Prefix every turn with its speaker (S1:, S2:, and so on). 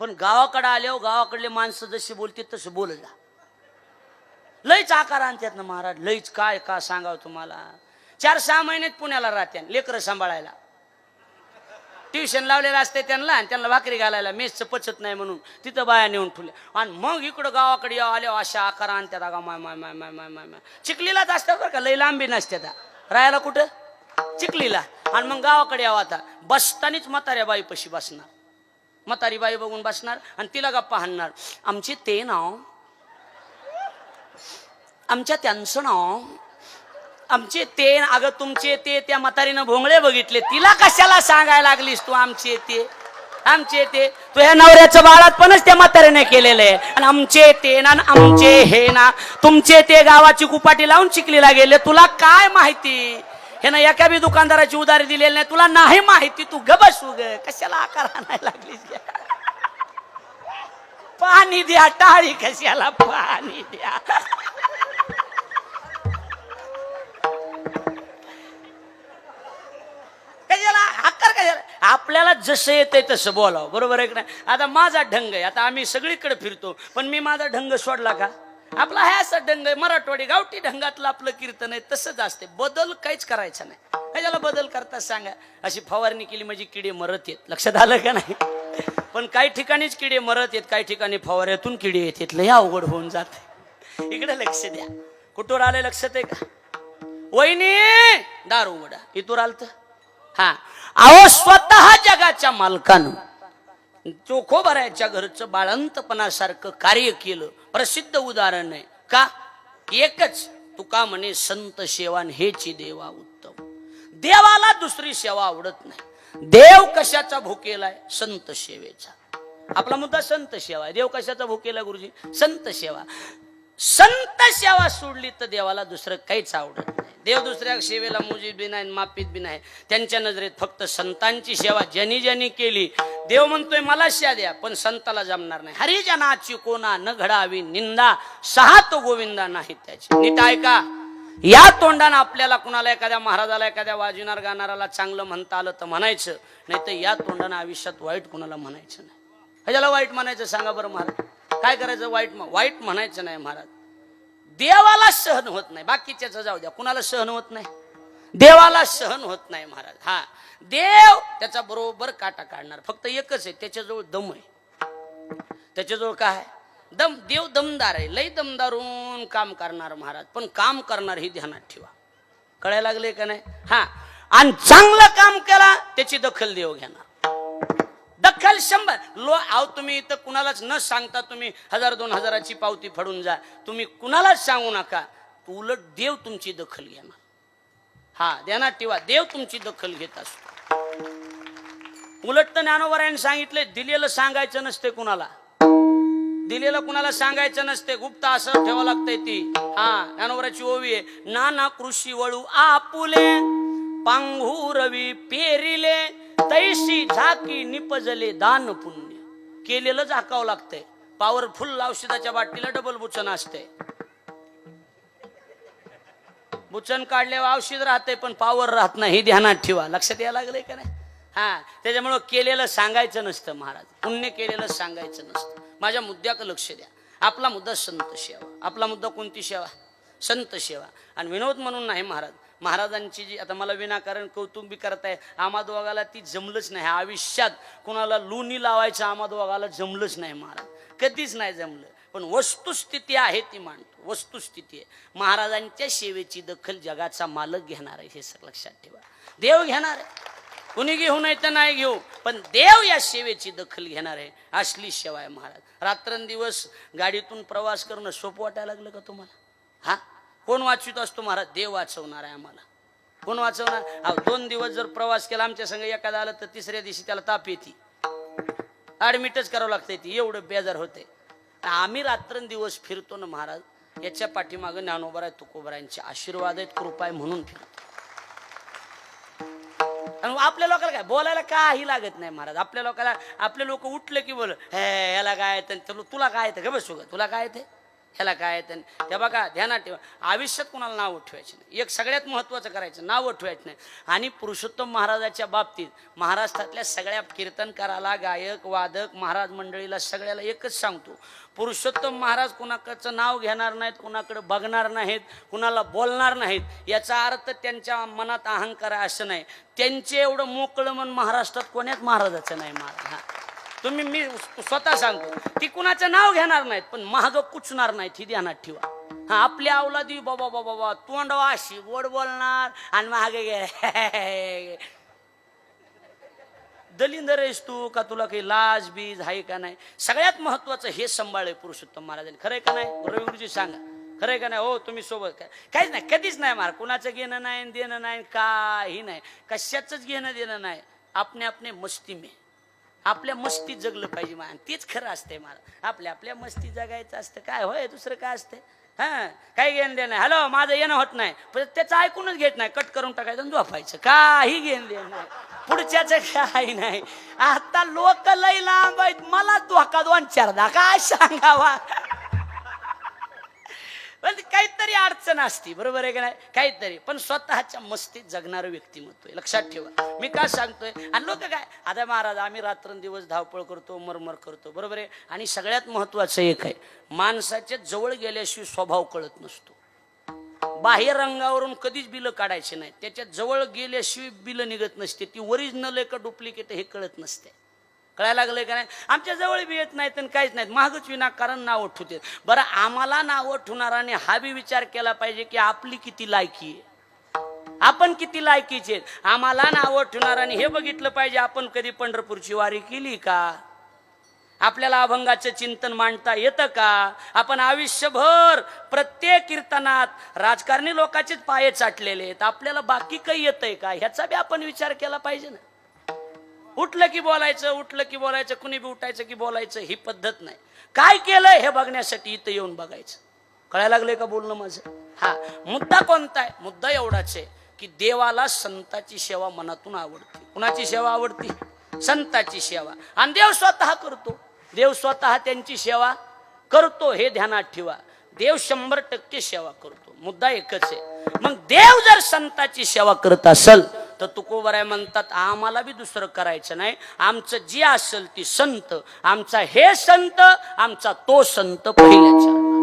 S1: पण गावाकडे आल्यावर गावाकडले माणसं जशी बोलते तसं बोल जा. लईच आकार आणतात ना महाराज, लईच काय का सांगावं तुम्हाला. 4-6 महिन्यात पुण्याला राहत्या लेकरं सांभाळायला. ट्युशन लावलेलं असते त्यांना आणि त्यांना भाकरी घालायला मेसचं पचत नाही म्हणून तिथं बाया नेऊन ठेवल्या. आणि मग इकडं गावाकडे आल्यावर अशा आकार आणतात. अगा माय माय माय माय माय माय माय चिखलीलाच असतात बरं का, लई लांबी नसते त्या राहायला कुठं चिखलीला. आणि मग गावाकडे यावं आता बसतानीच म्हाताऱ्या बाई पशी बसणार. म्हातारी बाई बघून बसणार आणि तिला गप्पा हाणणार. आमचे ते नाव, आमच्या त्यांचं नाव, आमचे ते. अगं तुमचे ते त्या म्हातारीनं भोंगळे बघितले, तिला कशाला सांगायला लागलीस तू आमचे ते आमचे ते. तू ह्या नवऱ्याचं बाळातपणच त्या म्हातारीने केलेलं आहे. आणि आमचे ते ना आमचे हे ना तुमचे ते गावाची कुपाटी लावून चिखलीला गेले. तुला काय माहिती, हे ना एका बी दुकानदाराची उधारी दिलेली नाही, तुला नाही माहिती. तू ग बसू ग, कशाला आकार आणायला लागलीस. पाणी द्या, टाळी कशाला पाणी द्या. आपल्याला जसं येतंय तसं बोलावं, बरोबर आहे की नाही. आता माझा ढंग आहे, आता आम्ही सगळीकडे फिरतो, पण मी माझा ढंग सोडला का. आपला हा असा ढंग आहे, मराठवाडी गावठी ढंगातलं आपलं कीर्तन आहे, तसंच असते. बदल काहीच करायचा नाही. ह्याला बदल करता सांगा. अशी फवारणी केली म्हणजे किडे मरत येत, लक्षात आलं का नाही. पण काही ठिकाणीच किडे मरत येत, काही ठिकाणी फवाऱ्यातून किडे येतात. लय अवघड होऊन जाते. इकडे लक्ष द्या. कुठवर आले लक्षात आहे का. वहिनी दार उघडा, इथवर आलत. हा अहो स्वतः जगाच्या मालकानं चोखोबराच्या घरचं बाळंतपणासारखं कार्य केलं. प्रसिद्ध उदाहरण आहे का. एकच तुका म्हणे संत सेवान हेची देवा उत्तम. देवाला दुसरी सेवा आवडत नाही. देव कशाचा भुकेलाय, संत सेवेचा. आपला मुद्दा संत सेवा आहे. देव कशाचा भुकेला गुरुजी, संत सेवा. संत सेवा सोडली तर देवाला दुसरं काहीच आवडत नाही. देव दुसऱ्या सेवेला मुजीब बी नाही, मापित बी नाही. त्यांच्या नजरेत फक्त संतांची सेवा ज्यांनी ज्यांनी केली. देव म्हणतोय मला शा द्या, पण संताला जमणार नाही. हरिजनाची कोणा न घडावी निंदा, सहात गोविंदा नाही त्याची. नीट ऐका. या तोंडानं आपल्याला कुणाला एखाद्या महाराजाला, एखाद्या वाजविणार गाणाराला चांगलं म्हणता आलं तर म्हणायचं, नाही तर या तोंडानं आयुष्यात वाईट कुणाला म्हणायचं नाही. ह्याला वाईट म्हणायचं सांगा बरं महाराज. काय करायचं, वाईट म्हणायचं नाही महाराज. देवाला सहन होत नाही, बाकीच्याच जाऊ द्या, कुणाला सहन होत नाही, देवाला सहन होत नाही महाराज. हा देव त्याचा बरोबर काटा काढणार. फक्त एकच आहे, त्याच्याजवळ दम आहे. त्याच्याजवळ काय दम. देव दमदार आहे, लई दमदारून काम करणार महाराज. पण काम करणार ही ध्यानात ठेवा. कळायला लागले का नाही. हा आणि चांगलं काम केला त्याची दखल देव घेणार. दखल 100. आव तुम्ही इथं कुणालाच न सांगता तुम्ही 1000-2000ची पावती फाडून जा. तुम्ही कुणालाच सांगू नका. उलट देव तुमची दखल घेणार. हा ध्यानात ठेवा, देव तुमची दखल घेत असतो. उलट तर ज्ञानोबरायांनी सांगितले, दिलेलं सांगायचं नसते कुणाला. दिलेलं कुणाला सांगायचं नसते, गुप्त असं ठेवावं लागतंय ती. हा ज्ञानोबराची ओवी आहे. नाना कृषी वळू आपुले, पांघुरवी पेरिले, तैशी झाकी निपजले दान पुण्य. केलेलं झाकावं लागतंय. पॉवरफुल औषधाच्या बाटलीला डबल बुचन असते. बुचन काढल्यावर औषध राहते पण पॉवर राहत नाही, ध्यानात ठेवा. लक्षात यायला लागलंय का नाही. हा त्याच्यामुळं केलेलं सांगायचं नसतं महाराज. पुण्य केलेलं सांगायचं नसतं. माझ्या मुद्द्याकडे लक्ष द्या. आपला मुद्दा संत सेवा. आपला मुद्दा कोणती सेवा, संत सेवा. आणि विनोद म्हणून नाही महाराज. महाराजांची जी आता मला विनाकारण कौतुक बी करताय, आम्हा दोघाला ती जमलंच नाही. आयुष्यात कुणाला लोणी लावायचं आम्हा दोघाला जमलंच नाही महाराज, कधीच नाही जमलं. पण वस्तुस्थिती आहे ती मांडतो. वस्तुस्थिती आहे. महाराजांच्या सेवेची दखल जगाचा मालक घेणार आहे, हे लक्षात ठेवा. देव घेणार आहे. कुणी घेऊ नाही तर नाही घेऊ, पण देव या सेवेची दखल घेणार आहे. असली सेवा आहे महाराज. रात्रंदिवस गाडीतून प्रवास करणं सोपं वाटायला लागलं का तुम्हाला. हा कोण वाचवित असतो महाराज, देव वाचवणार आहे आम्हाला. कोण वाचवणार. 2 दिवस जर प्रवास केला आमच्या संग एखादा आलं तर तिसऱ्या दिवशी त्याला ताप येते, ऍडमिटच करावं लागतंय. ती एवढं बेजार होते. आम्ही रात्रंदिवस फिरतो ना महाराज, याच्या पाठीमागं ज्ञानोबराय तुकोबरायांचे आशीर्वाद आहेत, कृपा आहे म्हणून फिरतो. आणि आपल्या लोकांना काय बोलायला काही लागत नाही महाराज. आपल्या लोकांना आपले लोक उठले की बोल, हे याला काय तुला काय येतं का, बसू का तुला काय येते, ह्याला काय त्या बघा ध्यानात ठेवा, आयुष्यात कुणाला नाव उठवायचं नाही. एक सगळ्यात महत्वाचं करायचं, नाव उठवायचं नाही. आणि पुरुषोत्तम महाराजाच्या बाबतीत महाराष्ट्रातल्या सगळ्या कीर्तनकाराला, गायक वादक महाराज मंडळीला सगळ्याला एकच सांगतो, पुरुषोत्तम महाराज कुणाकडचं नाव घेणार नाहीत, कुणाकडे बघणार नाहीत, कुणाला बोलणार नाहीत. याचा अर्थ त्यांच्या मनात अहंकार आहे असं नाही. त्यांचे एवढं मोकळं मन महाराष्ट्रात कोण्याच महाराजाचं नाही. महाराज हा तुम्ही, मी स्वतः सांगतो, ती कुणाचं नाव घेणार नाहीत पण महाग कुचणार नाहीत, ही ध्यानात ठेवा. हा आपल्या अवलादी बाबा बाबा बाबा तोंडवा अशी गोड बोलणार आणि महागे गे दलिंदर आहेस तू का, तुला काही लाज बीज आहे का नाही. सगळ्यात महत्वाचं हे सांभाळे पुरुषोत्तम महाराजांनी. खरंय का नाही रवी गुरुजी सांगा, खरंय का नाही. हो तुम्ही सोबत काय काहीच नाही, कधीच नाही मार, कुणाचं घेणं नाही देणं नाही, काही नाही, कशाचंच घेणं देणं नाही. आपले मस्ती में आपल्या मस्तीत जगलं पाहिजे मान, तेच खरं असतंय मला. आपल्या मस्ती जगायचं असतं, काय होय दुसरं काय असतंय. हा काही घेणं देणं नाही. हॅलो माझं येणं होत नाही पण त्याचं ऐकूनच घेत नाही, कट करून टाकायचं आणि झोपायचं, काही घेणं देणं नाही, पुढच्याचं काही नाही. आता लोक लई लांब आहेत, मला धोका 2-4दा काय सांगावा. पण काहीतरी अडचण असती, बरोबर आहे का नाही, काहीतरी. पण स्वतःच्या मस्तीत जगणारं व्यक्तिमत्व आहे, लक्षात ठेवा. मी काय सांगतोय, आणि लोक काय आता महाराज आम्ही रात्रंदिवस धावपळ करतो, मरमर करतो, बरोबर आहे. आणि सगळ्यात महत्वाचं एक आहे, माणसाच्या जवळ गेल्याशिवाय स्वभाव कळत नसतो. बाह्य रंगावरून कधीच बिलं काढायचे नाही, त्याच्या जवळ गेल्याशिवाय बिलं निघत नसते. ती ओरिजिनल आहे का डुप्लिकेट हे कळत नसते. कळायला लागलंय का नाही. आमच्या जवळ बी येत नाहीत आणि काहीच नाहीत, महागच विनाकारण नाव ठेवते. बरं आम्हाला नाव ठेवणाराने हा बी विचार केला पाहिजे की आपली किती लायकी आहे, आपण किती लायकीचे. आम्हाला नाव ठेवणाराने हे बघितलं पाहिजे आपण कधी पंढरपूरची वारी केली का, आपल्याला अभंगाचं चिंतन मांडता येतं का, आपण आयुष्यभर प्रत्येक कीर्तनात राजकारणी लोकांचेच पाये चाटलेले आहेत, आपल्याला बाकी काही येतंय का, ह्याचा बी आपण विचार केला पाहिजे ना. उठलं की बोलायचं, कुणी बी उठायचं की बोलायचं, ही पद्धत नाही. काय केलंय हे बघण्यासाठी इथं येऊन बघायचं. कळायला लागलंय का बोलणं माझं. हा मुद्दा कोणता आहे, मुद्दा एवढाच आहे की देवाला संताची सेवा मनातून आवडते. कुणाची सेवा आवडती, संताची सेवा. आणि देव स्वतः करतो, देव स्वतः त्यांची सेवा करतो, हे ध्यानात ठेवा. देव 100% सेवा करतो, मुद्दा एकच आहे. मग देव जर संताची सेवा करत असेल तर तुकोबराय म्हणतात आम्हाला बी दुसरं करायचं नाही, आमचं जी असेल ती संत, आमचा हे संत, आमचा तो संत पहिल्या चरणात.